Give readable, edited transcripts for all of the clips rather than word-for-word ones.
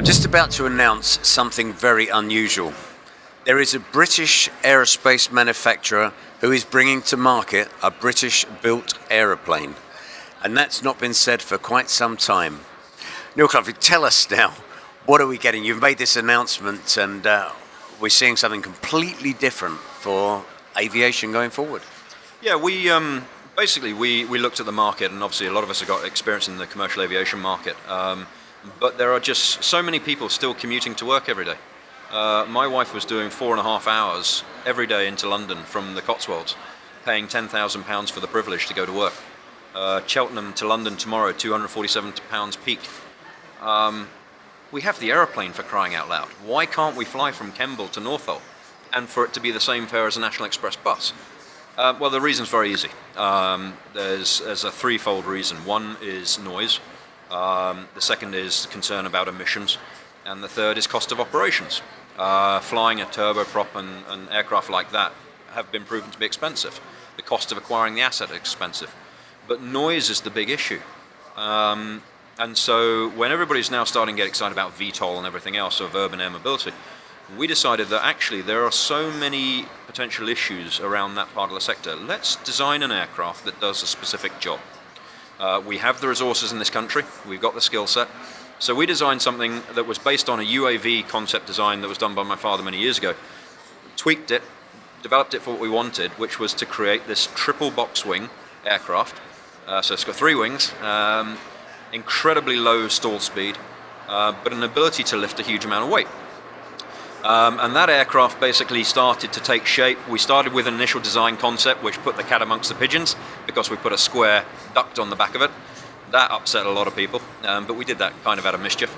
Just about to announce something very unusual. There is a British aerospace manufacturer who is bringing to market a British-built aeroplane. And that's not been said for quite some time. Neil Cluffy, tell us now, what are we getting? You've made this announcement and we're seeing something completely different for aviation going forward. Yeah, we basically looked at the market, and obviously a lot of us have got experience in the commercial aviation market. But there are just so many people still commuting to work every day. My wife was doing 4.5 hours every day into London from the Cotswolds, paying £10,000 for the privilege to go to work. Cheltenham to London tomorrow, £247 peak. We have the aeroplane, for crying out loud. Why can't we fly from Kemble to Northolt and for it to be the same fare as a National Express bus? Well, the reason's very easy. There's a threefold reason. One is noise. The second is concern about emissions, and the third is cost of operations. Flying a turboprop and aircraft like that have been proven to be expensive. The cost of acquiring the asset is expensive. But noise is the big issue. And so when everybody's now starting to get excited about VTOL and everything else of urban air mobility, we decided that actually there are so many potential issues around that part of the sector. Let's design an aircraft that does a specific job. We have the resources in this country, we've got the skill set. So we designed something that was based on a UAV concept design that was done by my father many years ago. Tweaked it, developed it for what we wanted, which was to create this triple box wing aircraft. So it's got 3 wings, incredibly low stall speed, but an ability to lift a huge amount of weight. And that aircraft basically started to take shape. We started with an initial design concept which put the cat amongst the pigeons because we put a square duct on the back of it. That upset a lot of people, but we did that kind of out of mischief.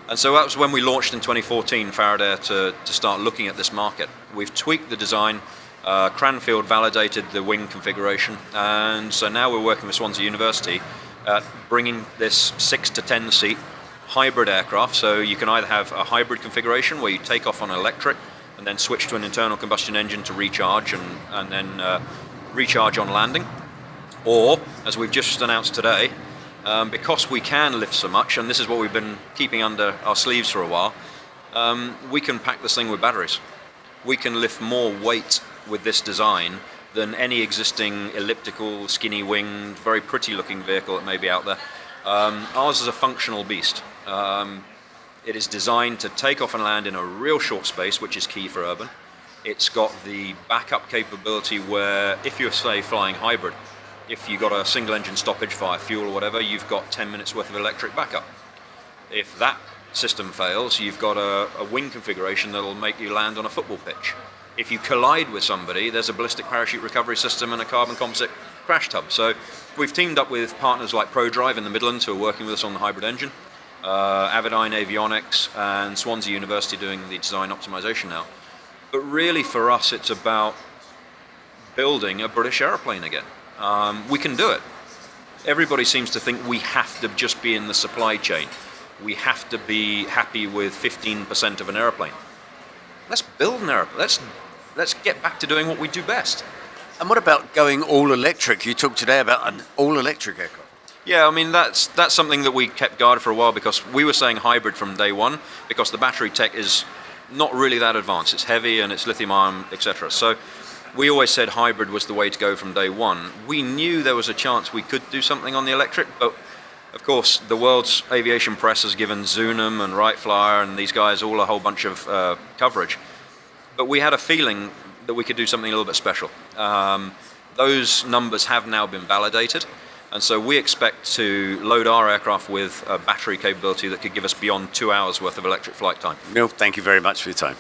And so that was when we launched in 2014 Faradair to start looking at this market. We've tweaked the design, Cranfield validated the wing configuration, and so now we're working with Swansea University at bringing this 6 to 10 seat hybrid aircraft. So you can either have a hybrid configuration where you take off on electric and then switch to an internal combustion engine to recharge and then recharge on landing, or as we've just announced today, because we can lift so much, and this is what we've been keeping under our sleeves for a while, we can pack this thing with batteries. We can lift more weight with this design than any existing elliptical, skinny winged, very pretty looking vehicle that may be out there. Ours is a functional beast. It is designed to take off and land in a real short space, which is key for urban. It's got the backup capability where if you're, say, flying hybrid, if you've got a single engine stoppage via fuel or whatever, you've got 10 minutes worth of electric backup. If that system fails, you've got a wing configuration that'll make you land on a football pitch. If you collide with somebody, there's a ballistic parachute recovery system and a carbon composite crash tub. So we've teamed up with partners like ProDrive in the Midlands who are working with us on the hybrid engine, Avidyne Avionics and Swansea University doing the design optimization now. But really for us it's about building a British aeroplane again. We can do it. Everybody seems to think we have to just be in the supply chain. We have to be happy with 15% of an aeroplane. Let's build an aeroplane. Let's get back to doing what we do best. And what about going all electric? You talked today about an all electric aircraft. Yeah, I mean that's something that we kept guarded for a while because we were saying hybrid from day one because the battery tech is not really that advanced. It's heavy and it's lithium ion, etc. So we always said hybrid was the way to go from day one. We knew there was a chance we could do something on the electric, but of course the world's aviation press has given Zunum and Wright Flyer and these guys all a whole bunch of coverage. But we had a feeling that we could do something a little bit special. Those numbers have now been validated, and so we expect to load our aircraft with a battery capability that could give us beyond 2 hours worth of electric flight time. Neil, thank you very much for your time.